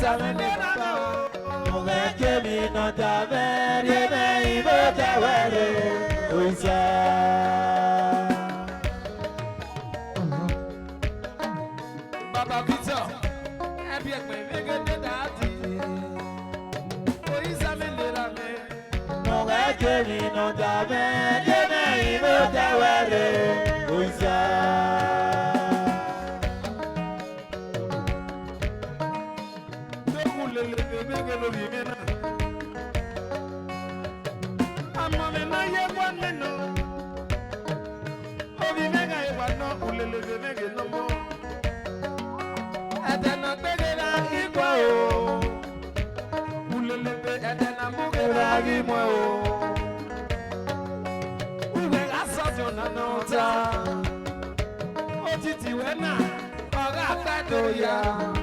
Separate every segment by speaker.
Speaker 1: Baba Peter, happy at my nigga daddy. Oh, he's a man that I met. No, I can't be no damn. You may even tell who's I'm on a night one minute. Oh, the mega, I want no mega no more. And then I beg it out, equal. And then I'm moving out, equal. Who will I saw you no time? Oh, Titi, when I got that door, yeah.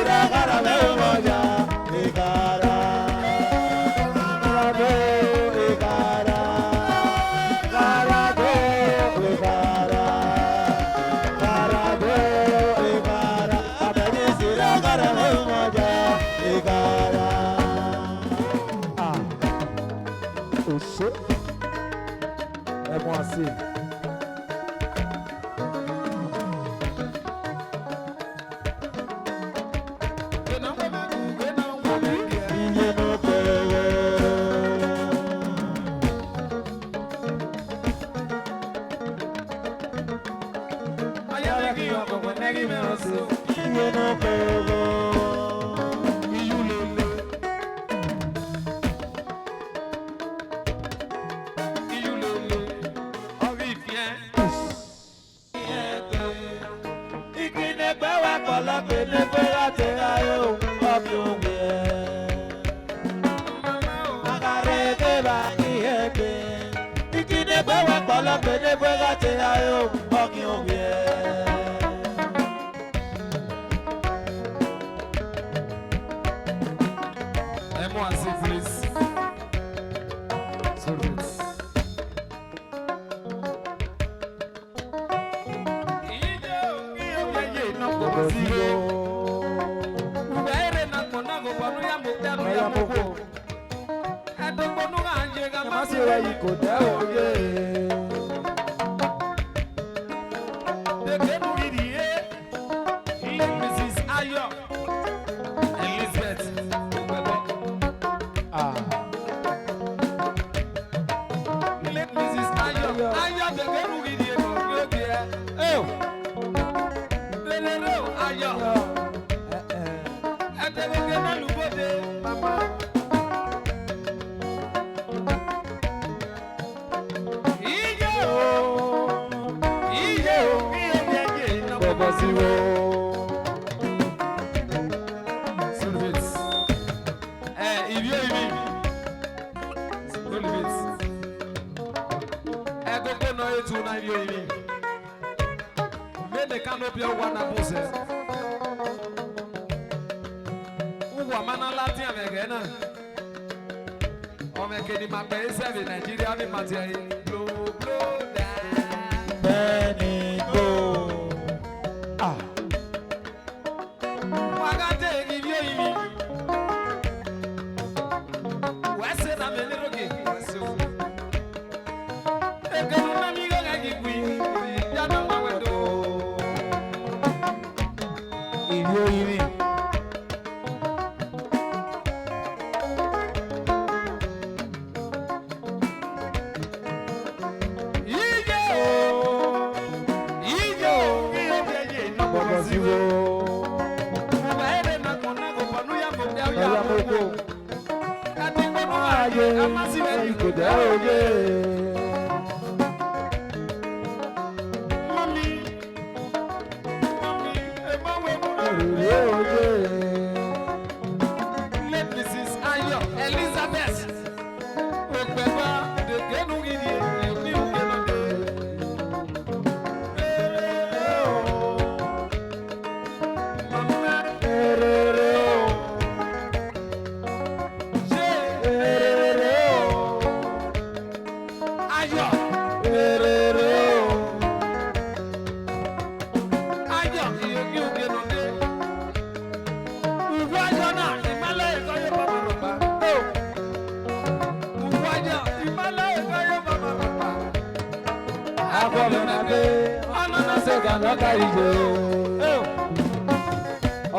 Speaker 1: sira cara me moja igara Garado igara Garado igara Garado igara Abeni sira cara me moja igara Oxê é bom assim.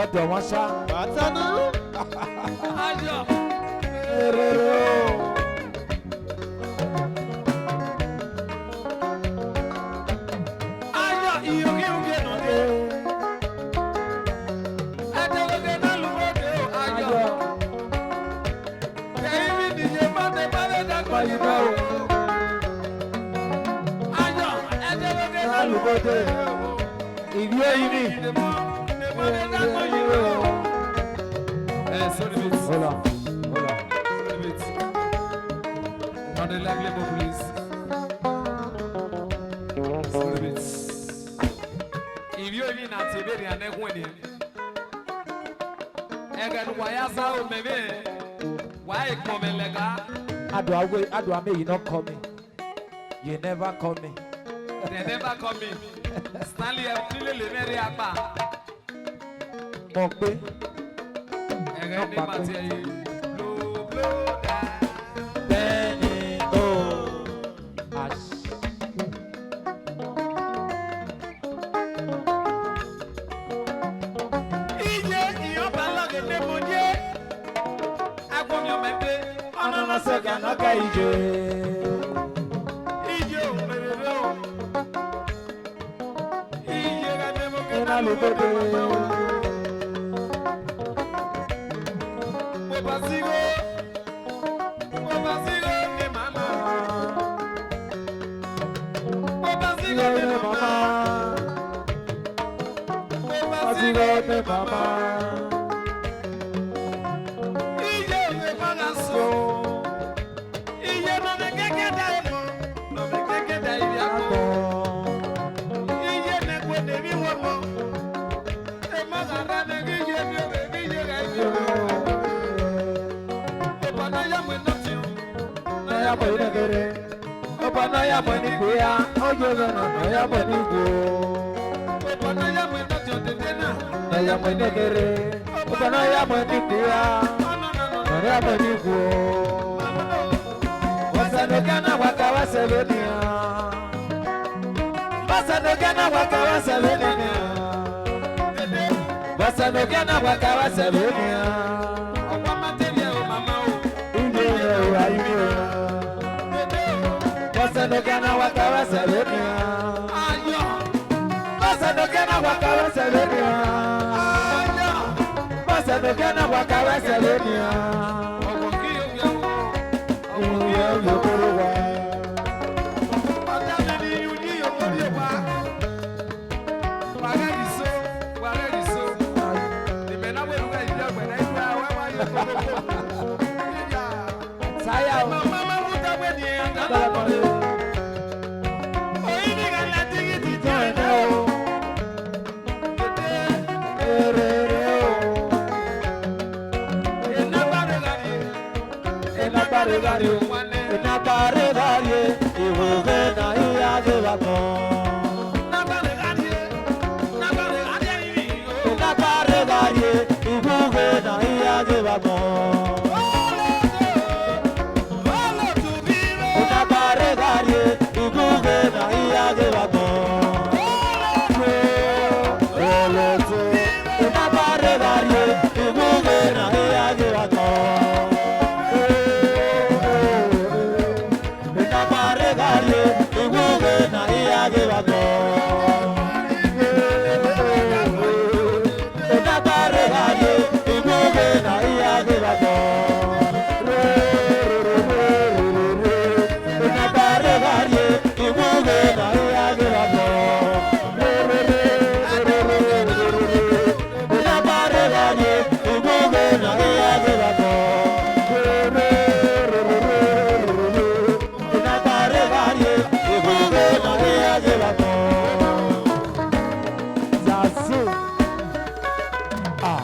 Speaker 1: Ọ̀dọ̀ wọn ṣá. Bàtánú. Ayọ̀. Eré o. Ayọ̀ ìyókè òkè nùdé. Ẹ̀dẹ̀wọ̀dẹ̀ náà ló wọ́dẹ̀ o. Ayọ̀. Kẹ̀yìn mi nìyẹn bá tẹ bá lè dàgbà yìí náà o. Ayọ̀ ẹ̀dẹ̀wọ̀dẹ̀ náà ló wọ́dẹ̀ o. Ìlú ẹ̀yìn mi. Hola, hola. On the live level, please. If you even at the very next one, Again, why are you maybe? Why come in lega?
Speaker 2: Ado ame you not call me. You never call me.
Speaker 1: They never come in. Stanley, I'm feeling very happy.
Speaker 2: Mokbe.
Speaker 1: Again, they might tell you. Blow,
Speaker 2: Benny, oh, ash. Anana sega na kaije.
Speaker 1: Ije o merero. Ije ga demo ke
Speaker 2: Na lubode.
Speaker 1: Bobasigo ne mama. Bobasigo ne mama.
Speaker 2: Bobasigo ne mama.
Speaker 1: Ije ne magaso. Ije no me keke daimo. No me keke daibiako. Ije ne kwende mi womo. E magara ne gije mi o gije ga ije. Obana ya mwe noti.
Speaker 2: Na ya mwe negere. Obana ya mwe ni kuya. Ojo na ya mwe ni go.
Speaker 1: Obana ya mwe noti odedena.
Speaker 2: Na ya mwe negere. Obana ya mwe ni kuya. Na ya mwe ni go. Wasanogana wakawa sebenia. Wasanogana wakawa sebenia. Wasanogana wakawa sebenia.
Speaker 1: Ọ̀pọ̀ mátẹ́lẹ̀ o màmá o.
Speaker 2: Inye o ayime. Wasanogana wakawa sebenia.
Speaker 1: Ayọ̀
Speaker 2: Wasanogana wakawa sebenia.
Speaker 1: ayọ̀.
Speaker 2: Wasanogana wakawa sebenia.
Speaker 1: Ọ̀pọ̀ kí o yẹ wo.
Speaker 2: Iye yokoro wa.
Speaker 1: Ọjà mi ni ìlú ní yòókù ní wa. Wàrẹ́ yìí so, wàrẹ́ yìí so. Ìbẹ̀ náà wẹ̀ lùwẹ̀ ìdí ọ̀gbẹ̀ náà ìdí àwọn ẹ̀wà yìí kókó.
Speaker 2: Saya o.
Speaker 1: Màmá máa ń wúta wẹ̀ ní ẹ̀dá
Speaker 2: Kala
Speaker 1: lọ́wọ́.
Speaker 2: kole.
Speaker 1: Oyin ní ká láti yí ti jẹ́
Speaker 2: Join
Speaker 1: ẹ̀dá
Speaker 2: o.
Speaker 1: o. Tètè
Speaker 2: Erere o.
Speaker 1: iná bá rẹ̀ gàdí.
Speaker 2: Ena bare gari o. Ena bare gari. Iwoge na iya de bakon.
Speaker 1: Iná bá rẹ̀ gàdí. Iná bá rẹ̀ gàdí yìí o.
Speaker 2: Ena bare gari. Iwoge na iya de bakon. Ena bare gari. Iwoge na iya de bakon. Oloto. Ena bare gari. Iwoge na iya de bakon. Ena bare gari. Iwoge na iya de bakon. Ena bare gari. Iwoge na iya de bakon. Ena bare gari. Iwoge na iya de bakon. Ena bare gari. Iwoge na iya de bakon. Ena bare gari. Iwoge na iya de bakon. Zazu. Ah.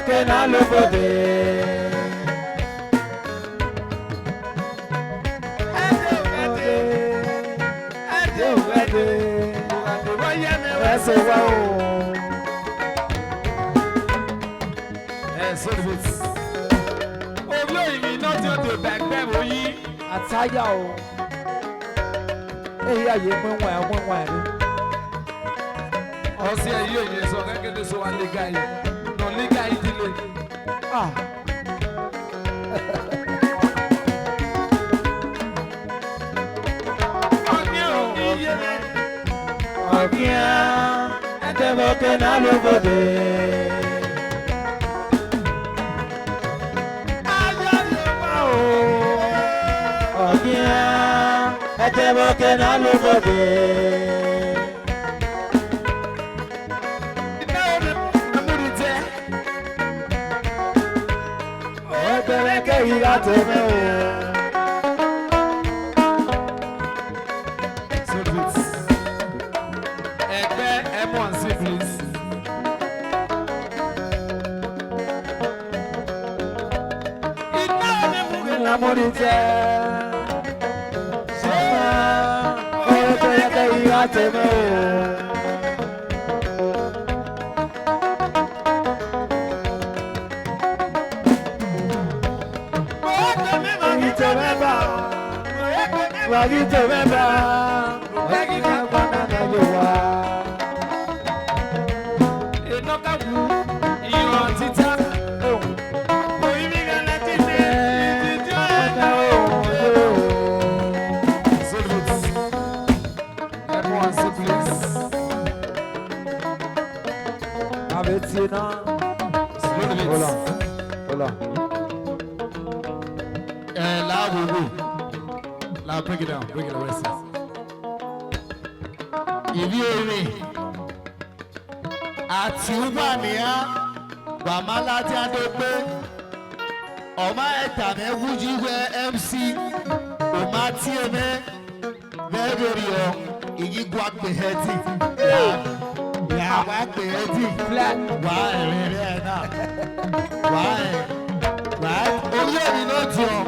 Speaker 2: que na lo poder. Ataya o. Eya ye mwenwa ni.
Speaker 1: Osi ayo ye so kekele so wa lega yi. No lega yi dile.
Speaker 2: Ah. Tengo que no lo poder. Tengo que no lo poder. Tengo que ir a tener. Morite, Sema, oye que iba a temer. Guaguito me va, guaguito banana yo va.
Speaker 1: Enoka wu, iyo tita.
Speaker 2: Hola.
Speaker 1: Now break it down. Break it down. If you me, àti Ubania, Bamala Tiadope, Oma Etame Wujiwe MC, Oma Tieme, Veverio, Igi Guak Beheti, Ya Wak Beheti, Flat, Why, Oye, you know, John.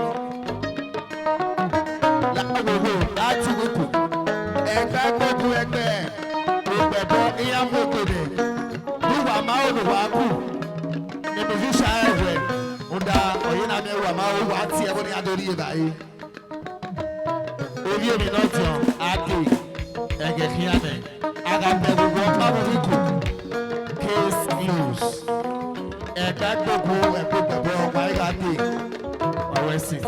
Speaker 1: Láti wípò ẹgbẹ́ gbogbo ẹgbẹ́ ìgbẹ̀bọ ìyàwó kéde wíwà máa ń wà kù nínú fíṣà ẹ̀rẹ̀ ọ̀dà ọ̀yìn náà mẹ́wàá máa ń wà á tiẹ̀ bọ́ ní adórí yìí báyìí. Orí èmi náà jọ àgè ẹ̀gẹ̀ kíámẹ̀ àgàbẹ̀ gbogbo ọ̀pá wíkù case news ẹgbẹ́ gbogbo ẹgbẹ́ gbẹ̀bọ ọ̀pá ìgbàdé ọ̀rẹ́ sí.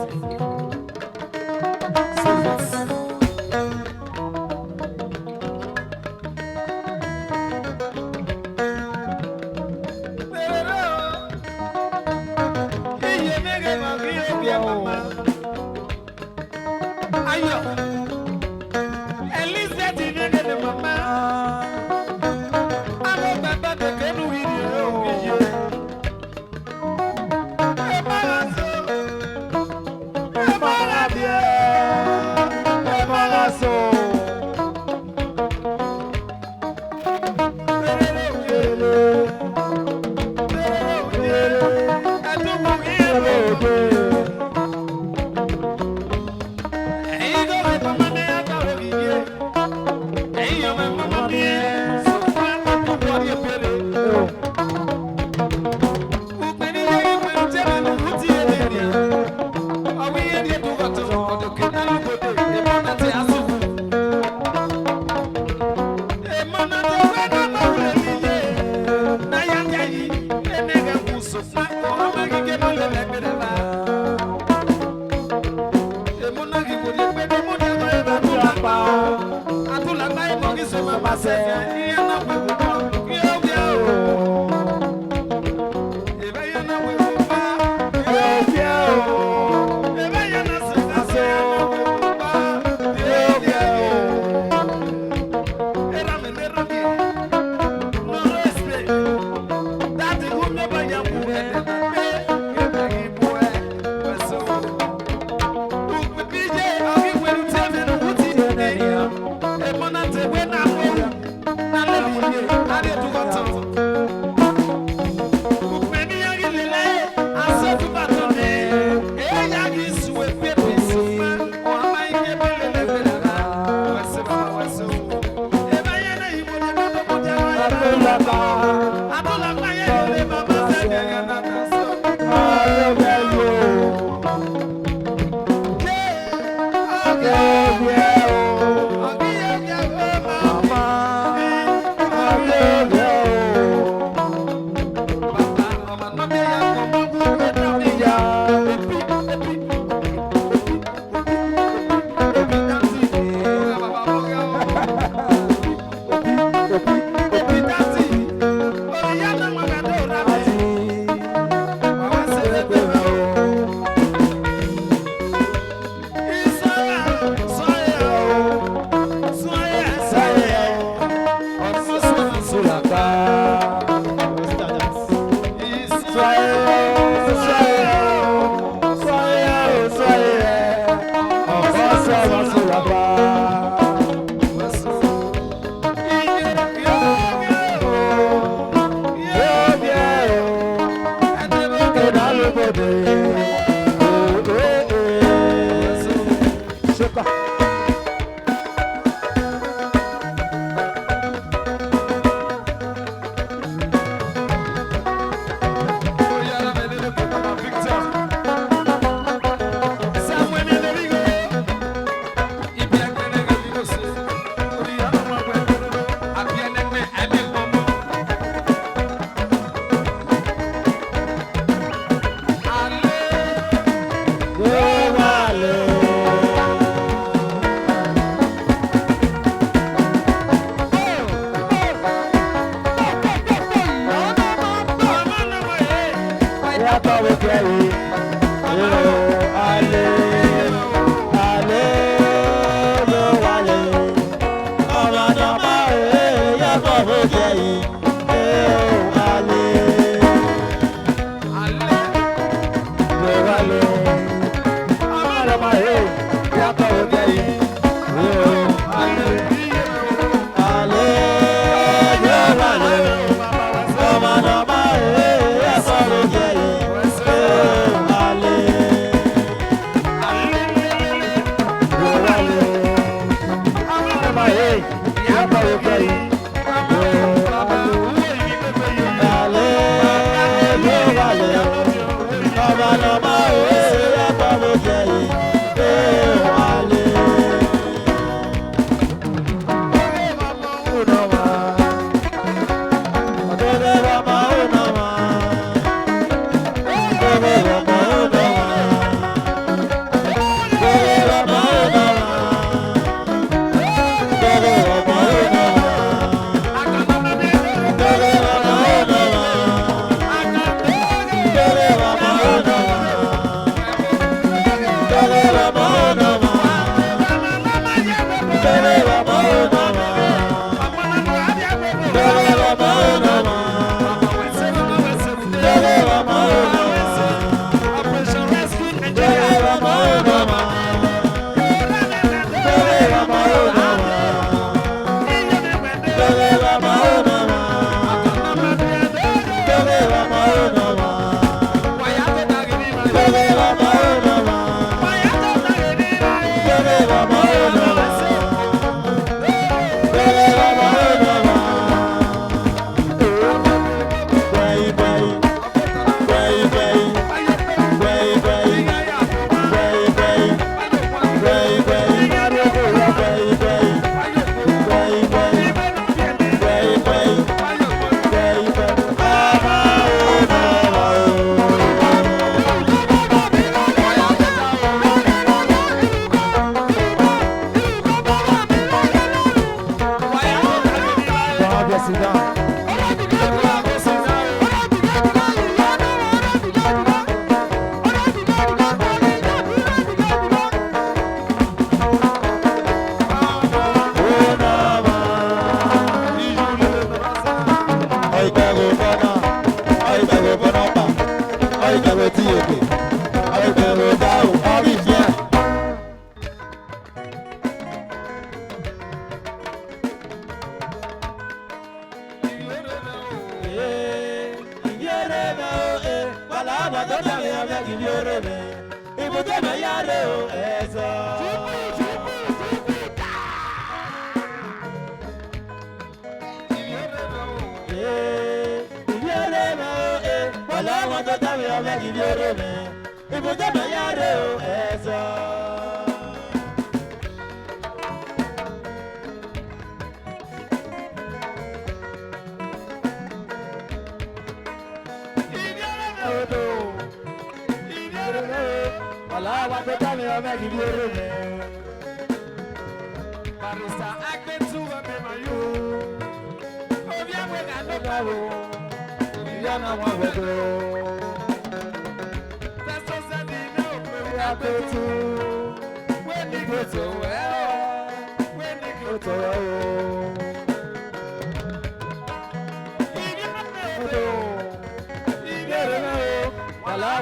Speaker 2: Sulaka. Soyez, encore soyez sur la barre.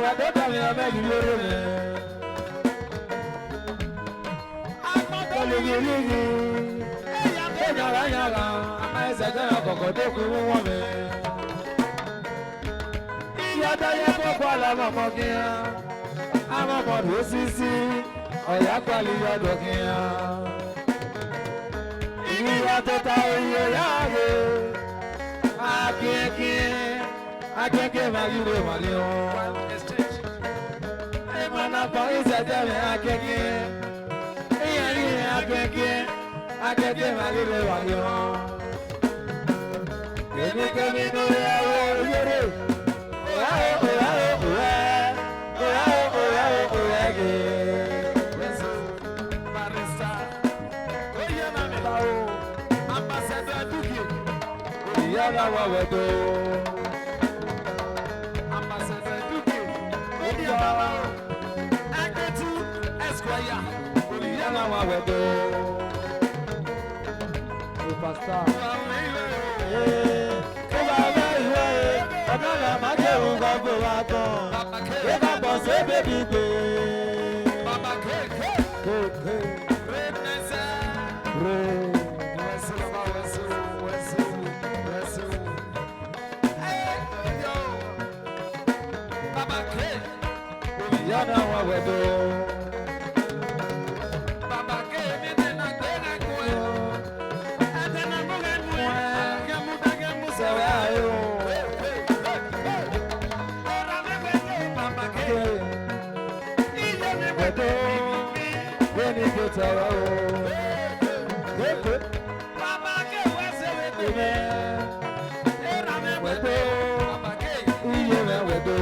Speaker 2: wa do da mi ame gi yoro me Ligi Yaga ama ezega kokodo ku wo me Yada ye ko la mama kia ama mo do sisi oya kwali yodo kia Iya tota oye yago akeke magire malio e mana pa izete me akeke akeke malire malio kemi no ya yere Yala wa wedo Ambassador Duke Yala Aketu Esquire Yala wa wedo Superstar Ọ̀nà májẹ̀ òǹkà bò wá tán Yẹ́ká bọ̀ sí bébí gbé Bàbá kéèké Rẹ́nẹ́sẹ̀ Yana wa wedo Baba ke mi de na gbe na ko e Ate na mo ge mu ke mu da ge mu se wa yo Ora me wedo Baba ke Iye me wedo We ni ko tawa o Baba ke we se wedo Ora me wedo Baba ke Iye me wedo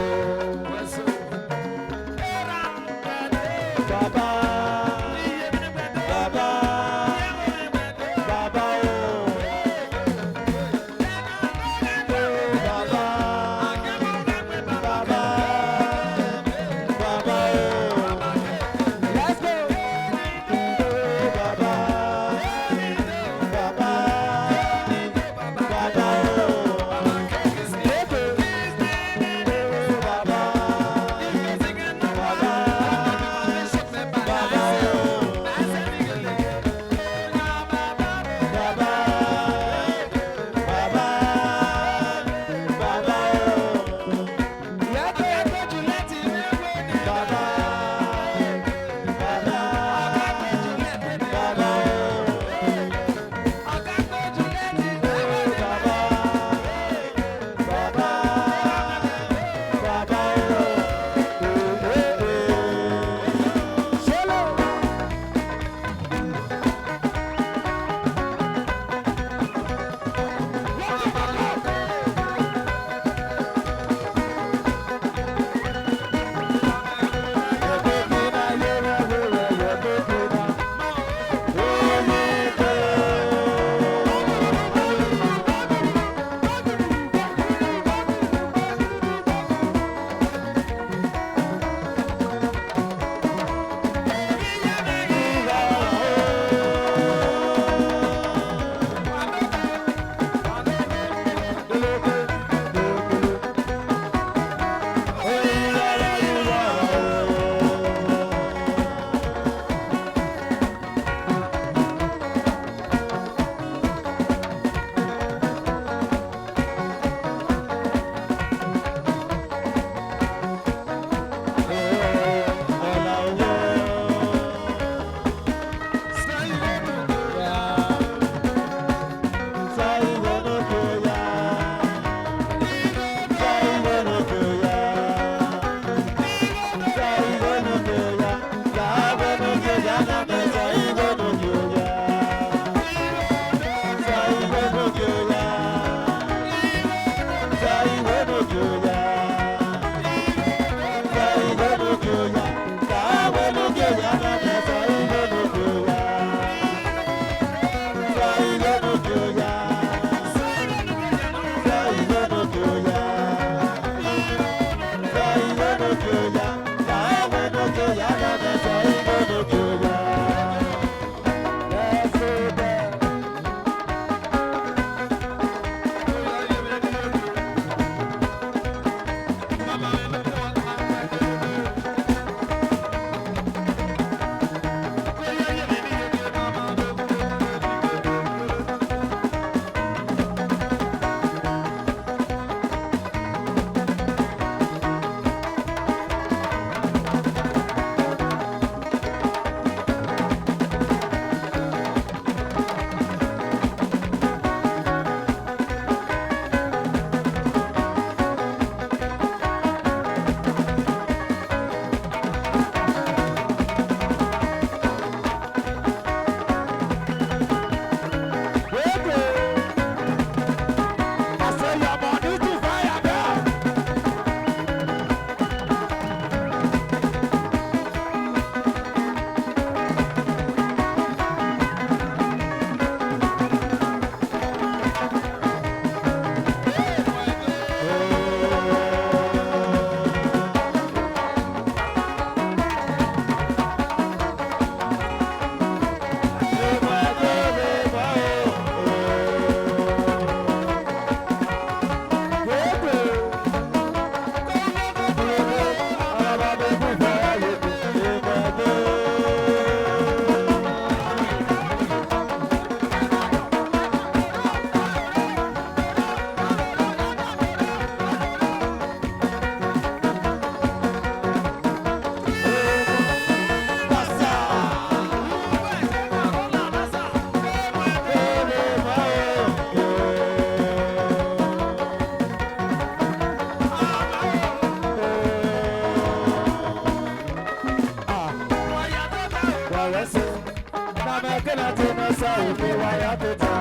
Speaker 2: waya tota.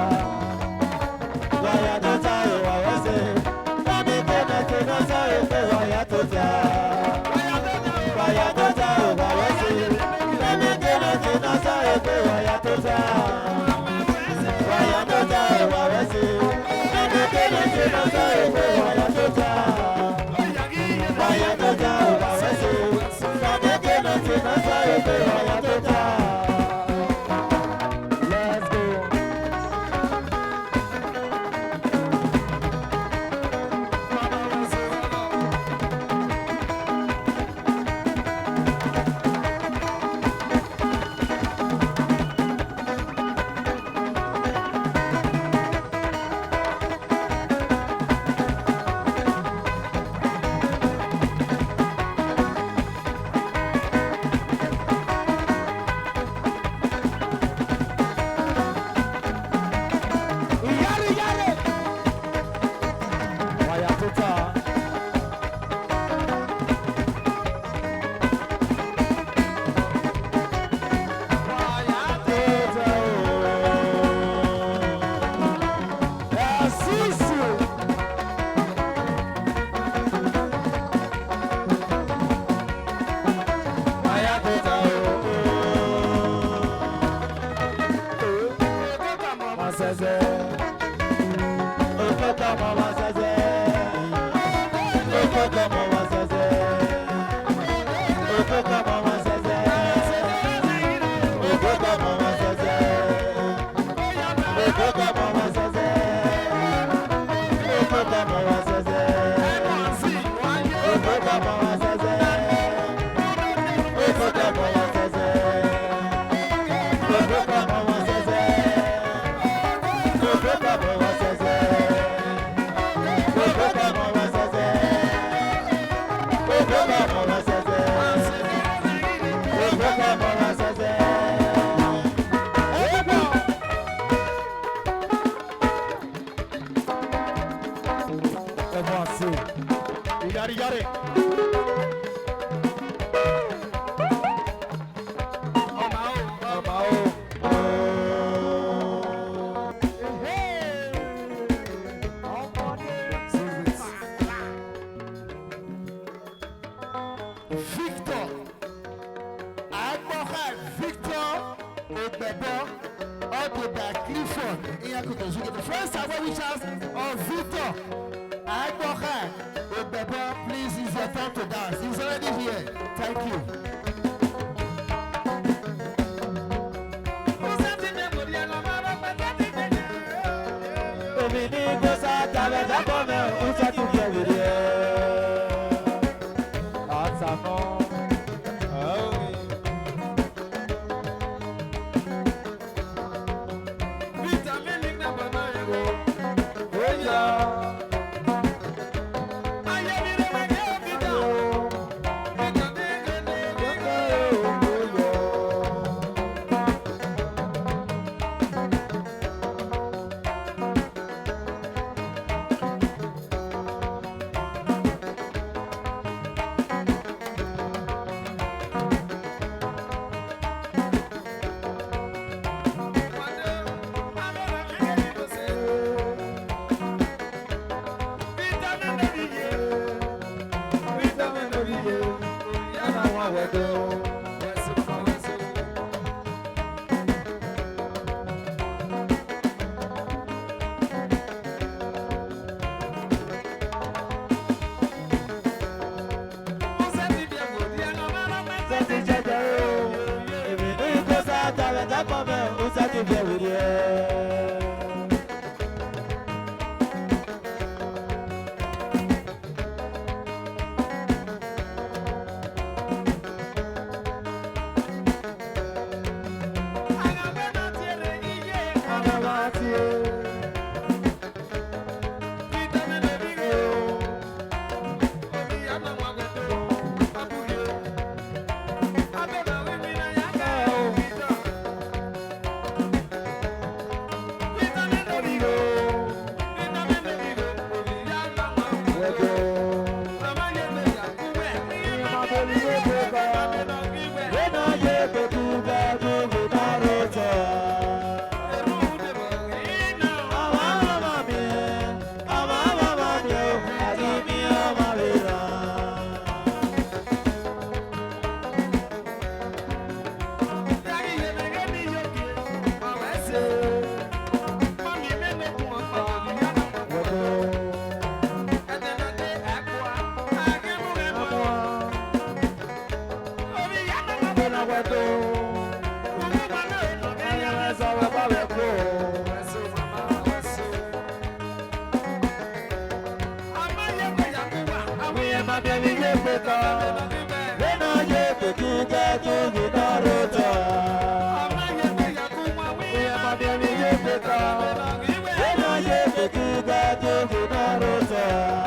Speaker 2: Waya tota o waya se. Mami kene kene sa e pe waya tota. Waya tota o waya se. Mami kene kene sa e pe waya tota. Waya tota o waya se. Mami kene kene sa e pe waya tota. Waya tota o waya se. Mami kene kene sa e pe waya tota. Let's go. Waya tota. You got it. Victor, Ogbebo, Odoba, Clifford, Iyakuto. The first award which has of Victor, Agboha, Ogbebo, please, it's your time to dance. He's already here. Thank you. baby, you pick up. When I get the kid, I do the Naruto. My baby, you pick up. When I get the kid, I do the Naruto.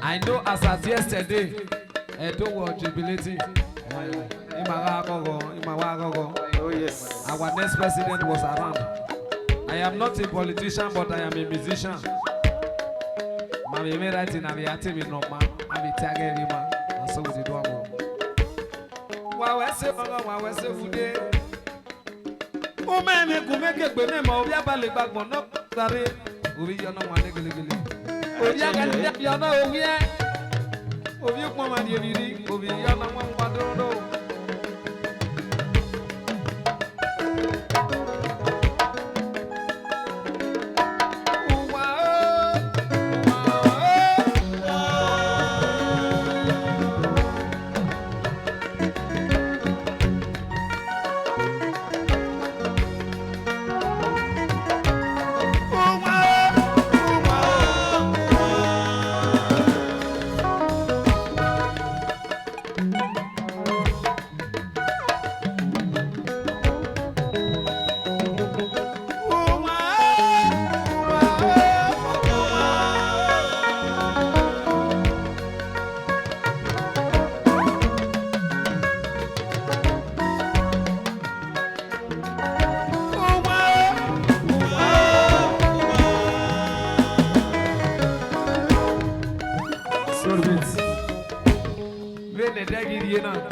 Speaker 1: I know as at yesterday, I don't want jubilating. Oh yes. Our next president was around. I am not a politician, but I am a musician. Mami me writing and the active no man. I be tagging him and so we do more. Wow, I say fude. Oh man, you make it when I'm over ballet back one up. Sorry, we are not one legally. Oh yeah, you know, oh yeah. Oh, you come and you read. Oh, you are not one quadro. now.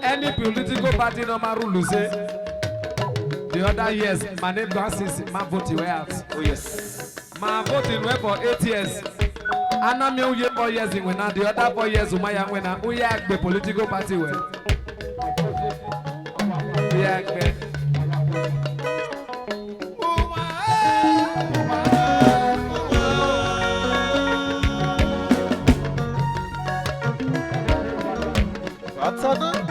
Speaker 1: Any political party no man rule say. The other years, my name goes my vote way out.
Speaker 2: Oh yes.
Speaker 1: My voting went for 8 years. And I'm here 4 years in when the other 4 years my young when we are the political party well. We are
Speaker 2: What's up?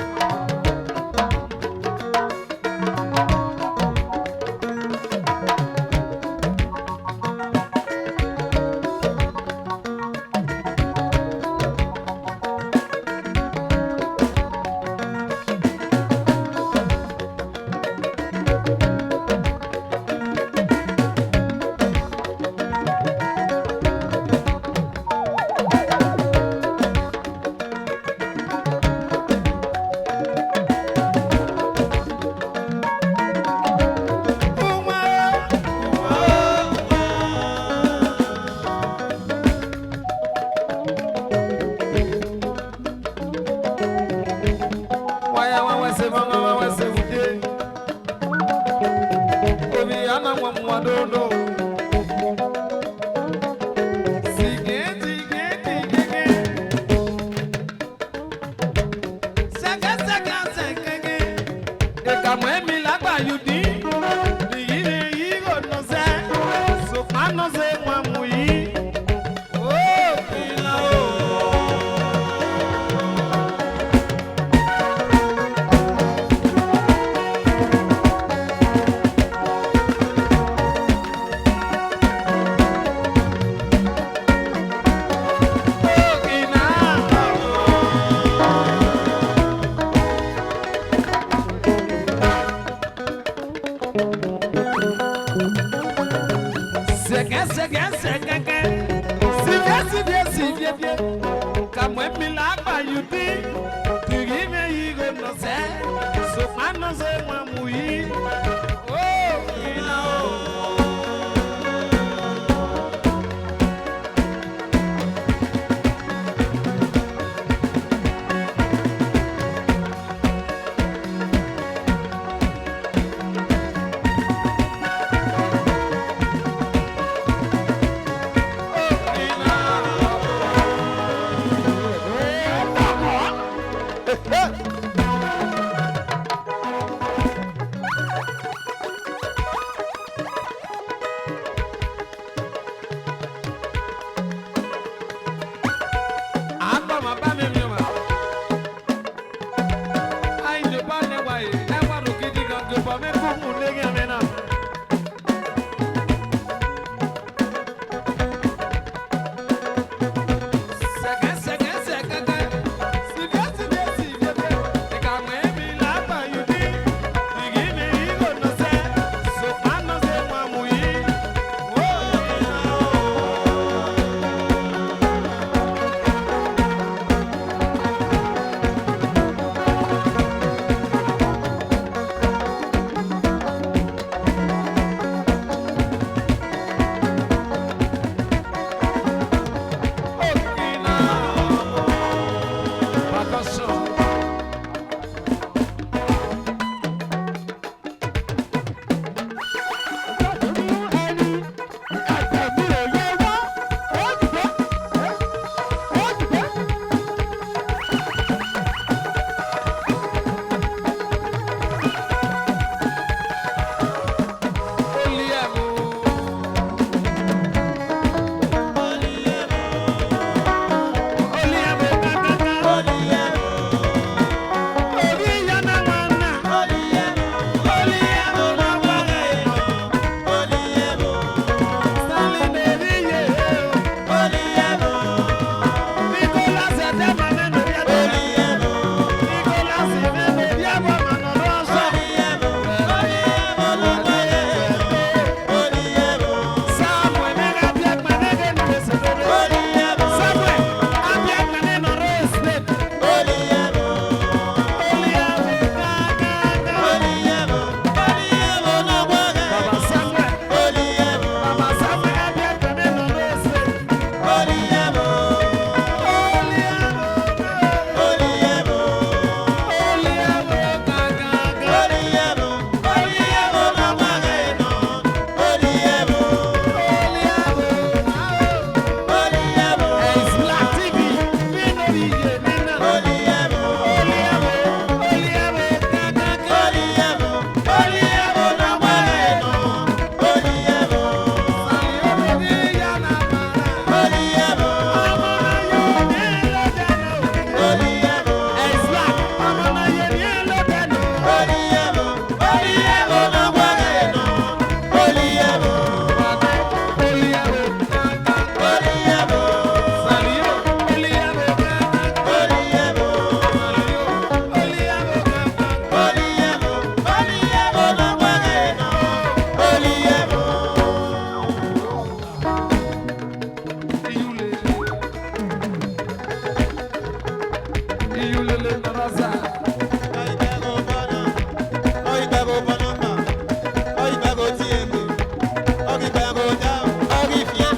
Speaker 2: Ogi Bengoja, Ogi Fien.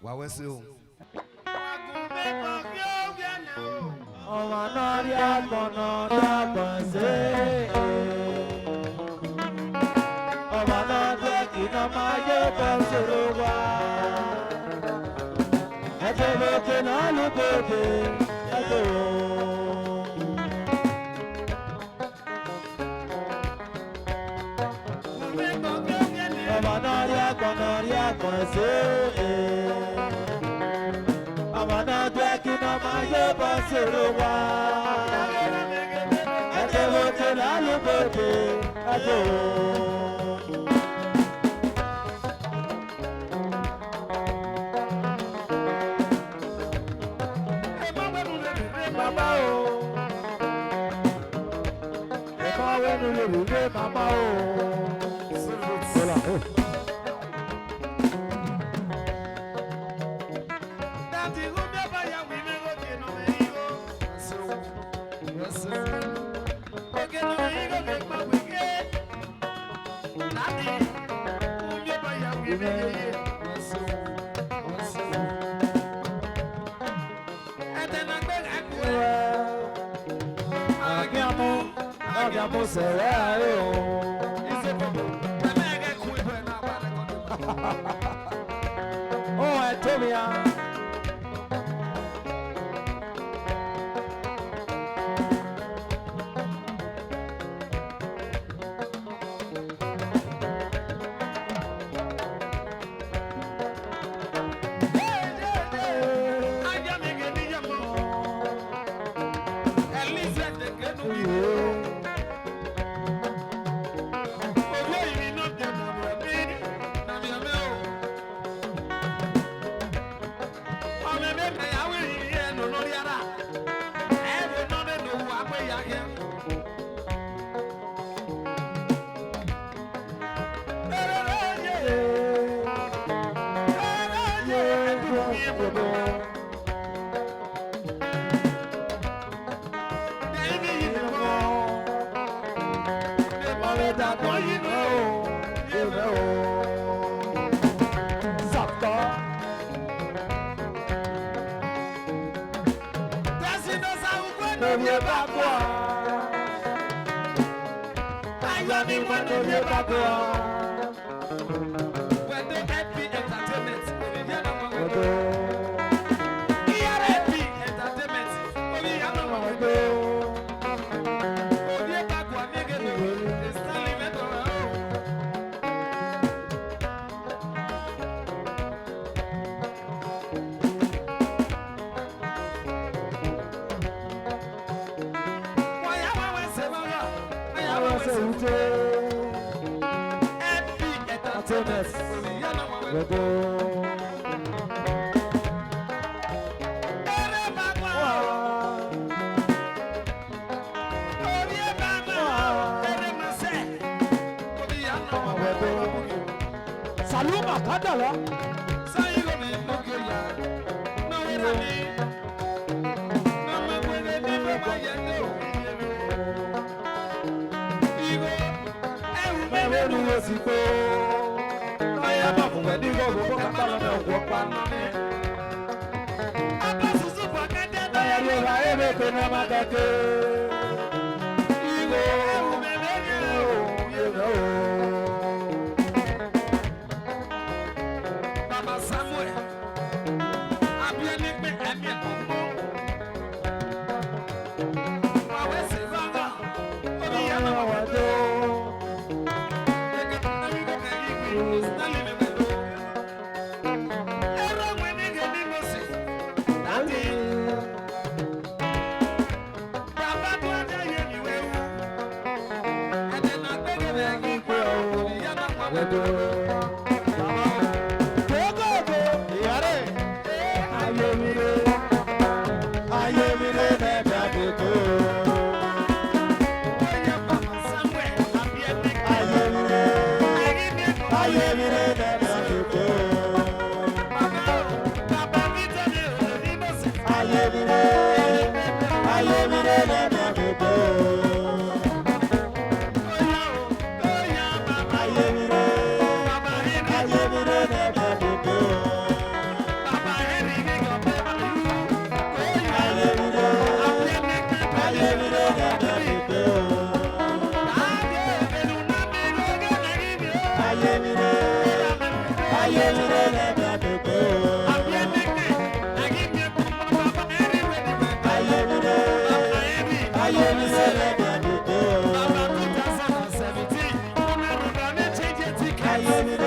Speaker 1: Wawe se o.
Speaker 2: Ọmọ náà rí àgbọ̀nà dábọ̀nsẹ̀. Ọmọ náà jẹ́ kí iná máa yé bọ́ sóró wá. Ẹ̀jẹ̀ lókè náà ló gbòde ẹ̀jẹ̀ o. Ọmọ náà rí àgbọ̀nsẹ̀. Ọmọ náà jẹ́ kí iná máa yé bọ́ sóró wá. Ẹ̀jẹ̀ lókè náà ló gbòde ẹ̀jẹ̀ o. Mama o, ẹ̀kọ́ wẹ́nu lè rí lé mama o.
Speaker 1: Dati umi abaya wime oge no meigo. Oge no meigo me pa wege. Dati umi abaya wime ye.
Speaker 2: Mo sẹ̀rẹ̀ ayé o. Ó ẹ̀ tó mi ya. Saluma Kadala. Bye.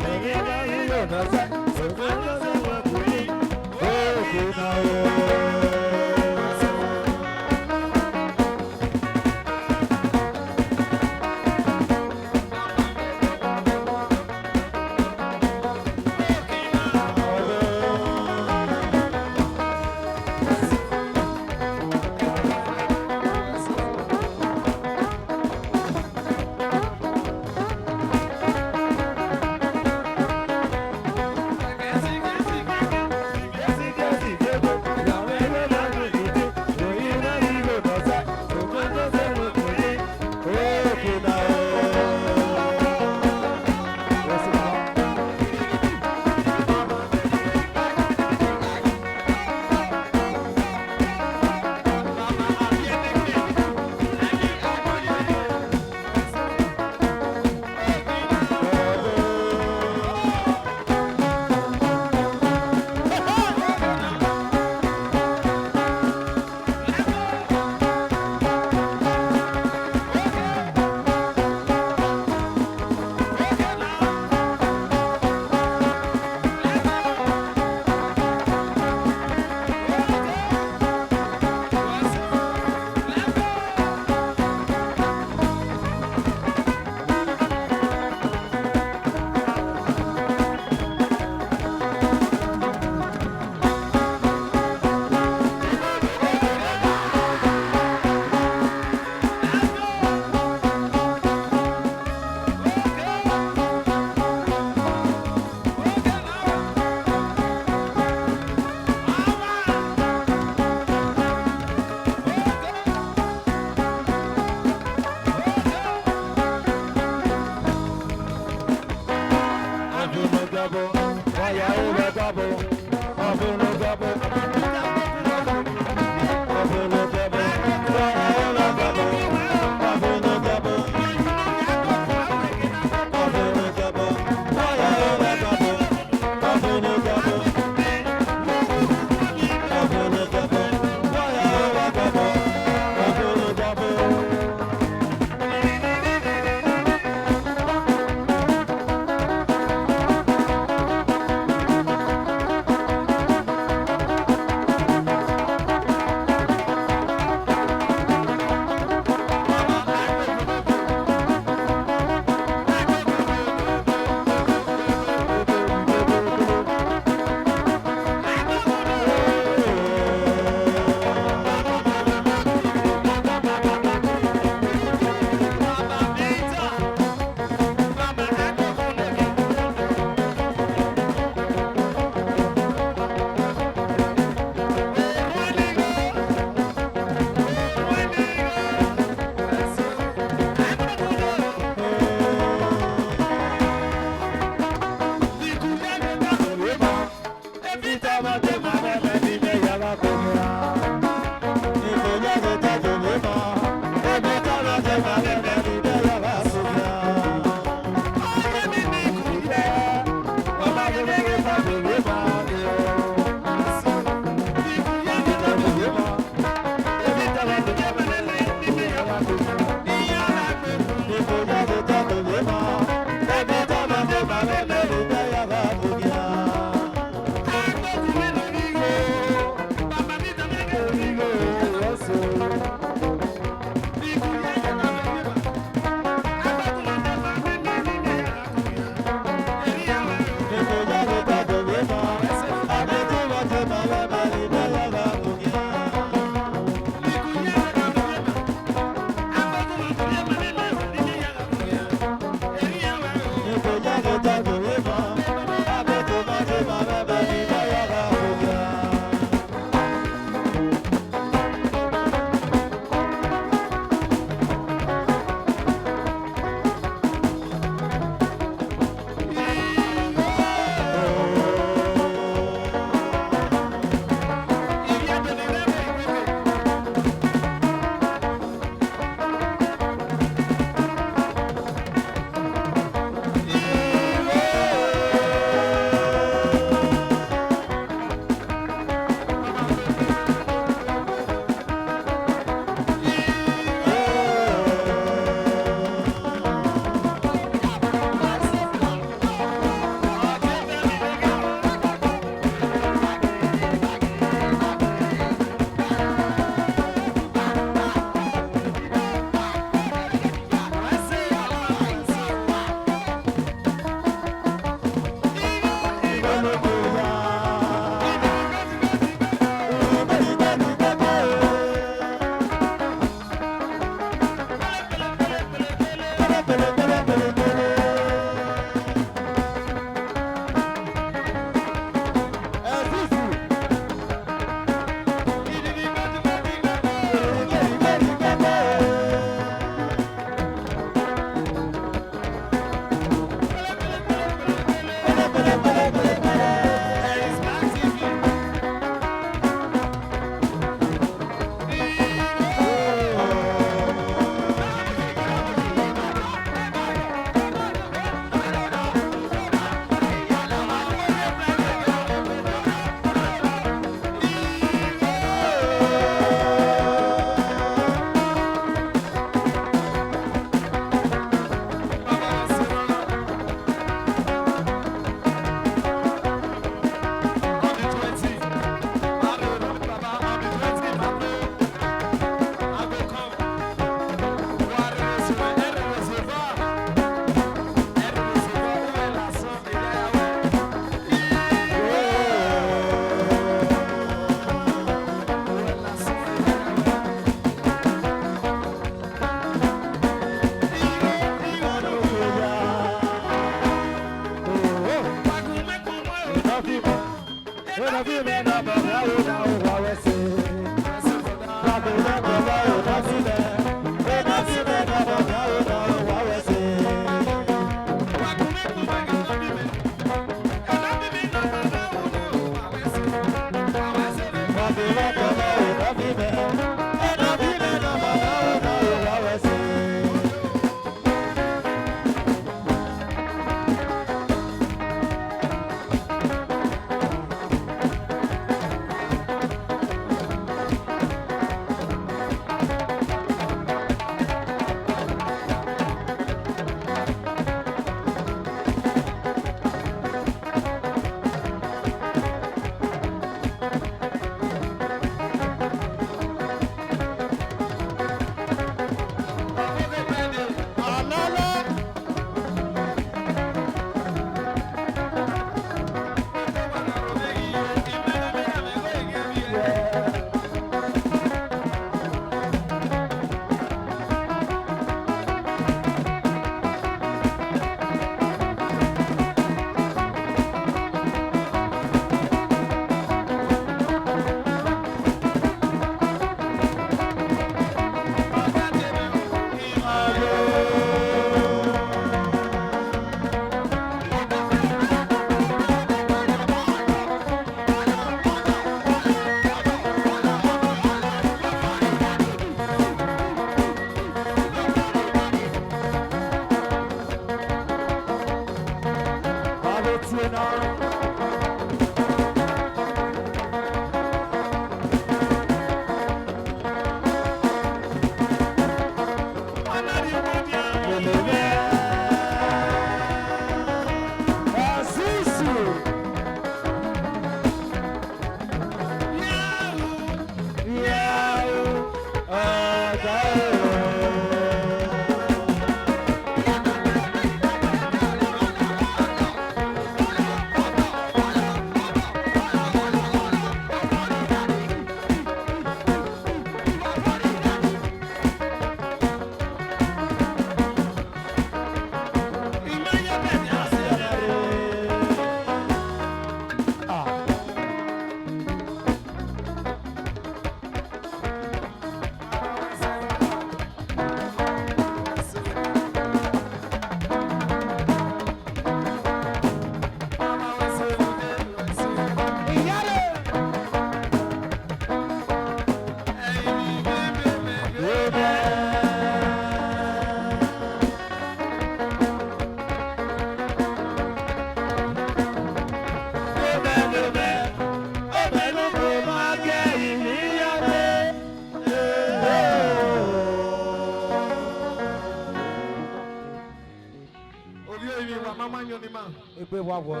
Speaker 2: Egbe wa wo me.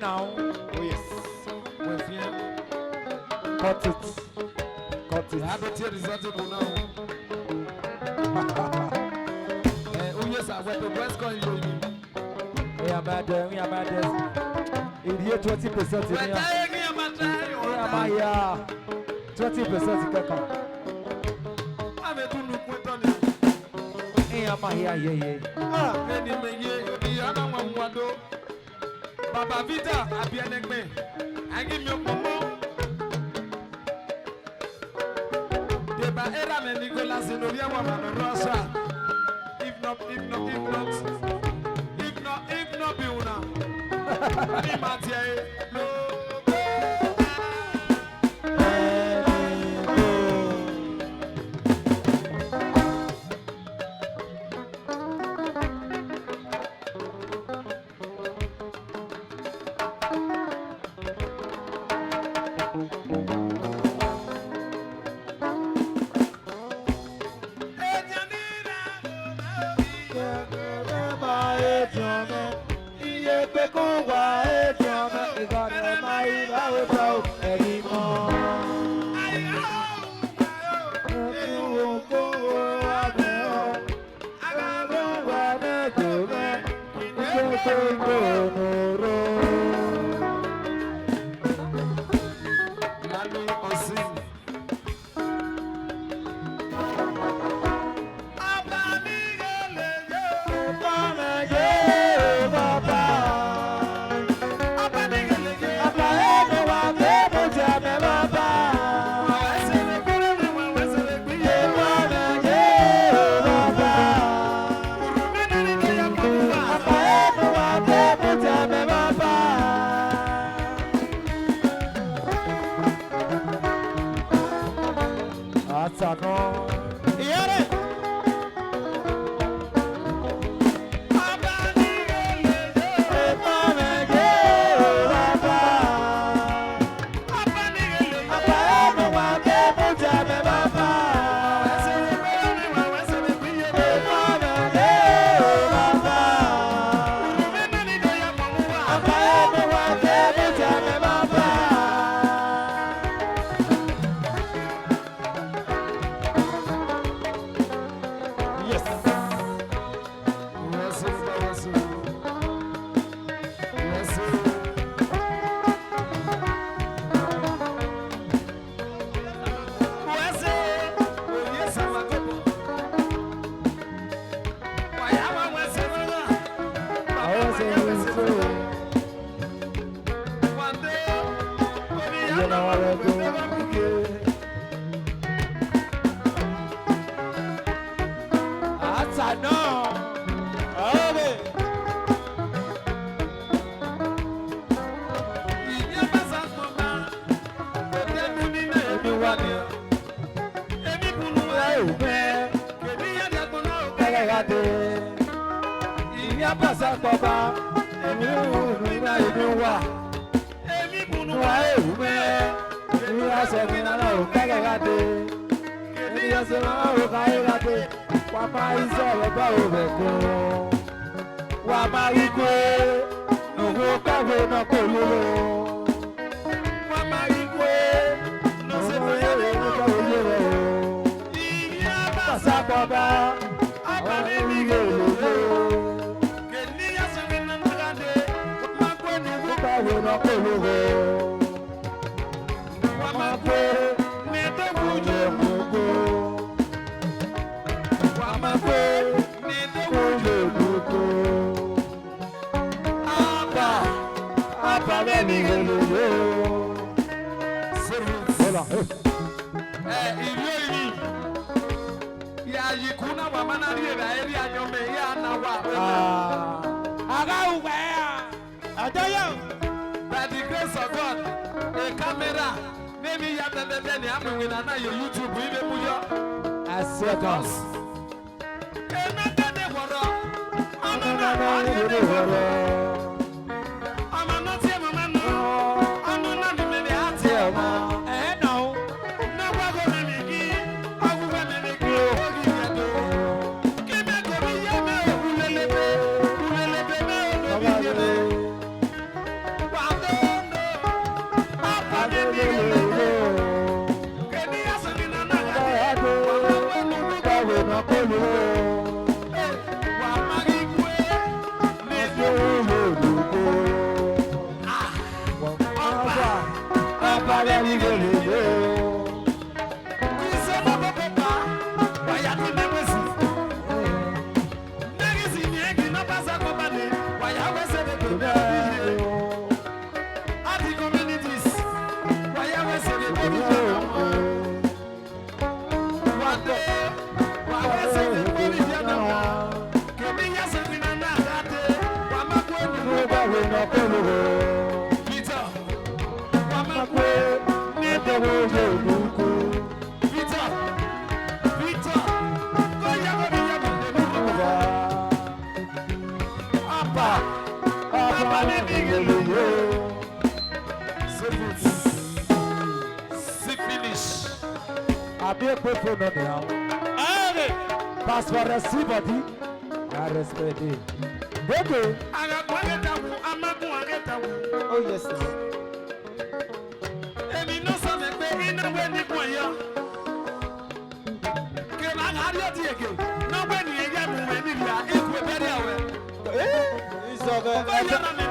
Speaker 2: Now. Oh yes. Cut it. Cut it.
Speaker 1: I have a tear resulted now. Oh yes, I went to West Coast.
Speaker 2: We are bad. We are bad. In here 20%. We are here. 20%.
Speaker 1: I'm a tunu kwetoni.
Speaker 2: I'm here. Yeah.
Speaker 1: Ah, any me ye, I'm a wado. Baba Vita, Abianegme, I give you Momo. Deba Era and Nicolas in Novia Woman, Russia. If not, Biuna. Nimatia,
Speaker 2: Go, Passe for everybody. I respect it. Okay. Oh yes, sir.
Speaker 1: Èmi náà sọ mi pé iná wé ní kò yọ. Kèmá àárí ọtí èké. Náà wé ní ẹyẹ mú wé ní ìlà ikú ẹbẹ̀rẹ̀ àwẹ̀.
Speaker 2: Ìsọ̀bẹ̀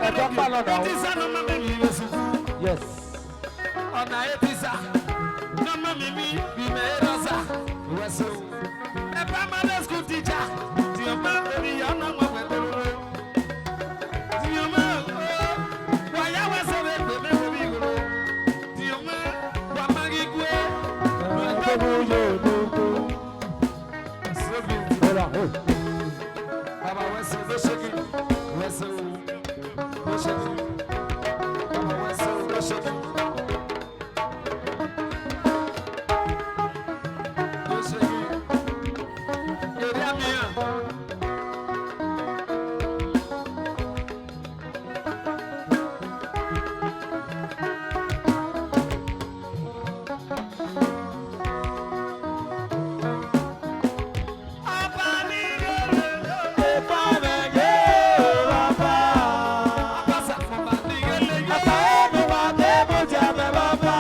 Speaker 2: ẹ̀tọ́ pálọ̀ náà.
Speaker 1: Ètí sá náà mọ́mí mi yóò sùn.
Speaker 2: Yes.
Speaker 1: Ọ̀nà ètí sá. Náà mọ́mí mi bí mẹ́rọ sá. Wẹ̀sẹ̀ o. Ẹ primary school teacher. Tí o máa ń bẹ̀rẹ̀ yọ̀ ọ́nà wọn pẹ̀lú. Tí o máa ń wáyà wẹ̀sẹ̀ rẹ̀ pé mẹ́rin mi ìgbòho. Tí o máa wà máa rí gbé.
Speaker 2: Ẹ̀ẹ́dẹ́gbẹ̀rún yóò dúró. Hold on, hold.
Speaker 1: Baba wẹ̀sẹ̀ ló ṣe kí. Wẹ̀sẹ̀ o. Ló ṣe kí. Baba wẹ̀sẹ̀ o ló ṣe kí. Ló ṣe kí. Èrè àmì hàn. Ọba ní ìrẹ̀lẹ̀.
Speaker 2: Ẹ̀fọ́ mẹ́jẹ̀ bàbá.
Speaker 1: Abasa ọba ní ìrẹ̀lẹ̀ yẹ.
Speaker 2: Àpá ẹnu wa ké mú jẹ mẹ́ bàbá.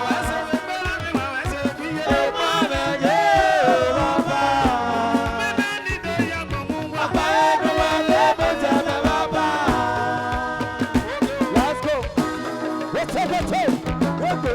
Speaker 1: Wẹ̀sẹ̀ mi bẹ́ẹ̀ mi wà wẹ̀sẹ̀ bí yẹ.
Speaker 2: Ẹ̀fọ́ mẹ́jẹ̀ bàbá.
Speaker 1: Bẹ́ẹ̀ ni dé yẹ mọ̀ mú wá.
Speaker 2: Àpá ẹnu wa ké mú jẹ mẹ́ bàbá. Let's go. Let's go. Let's go.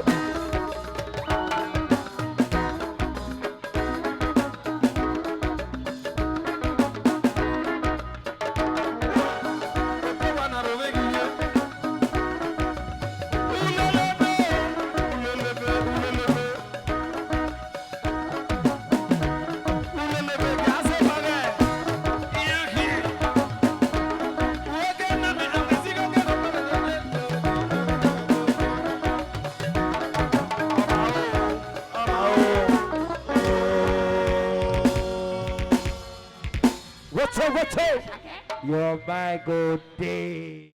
Speaker 2: What's up? You're my good day.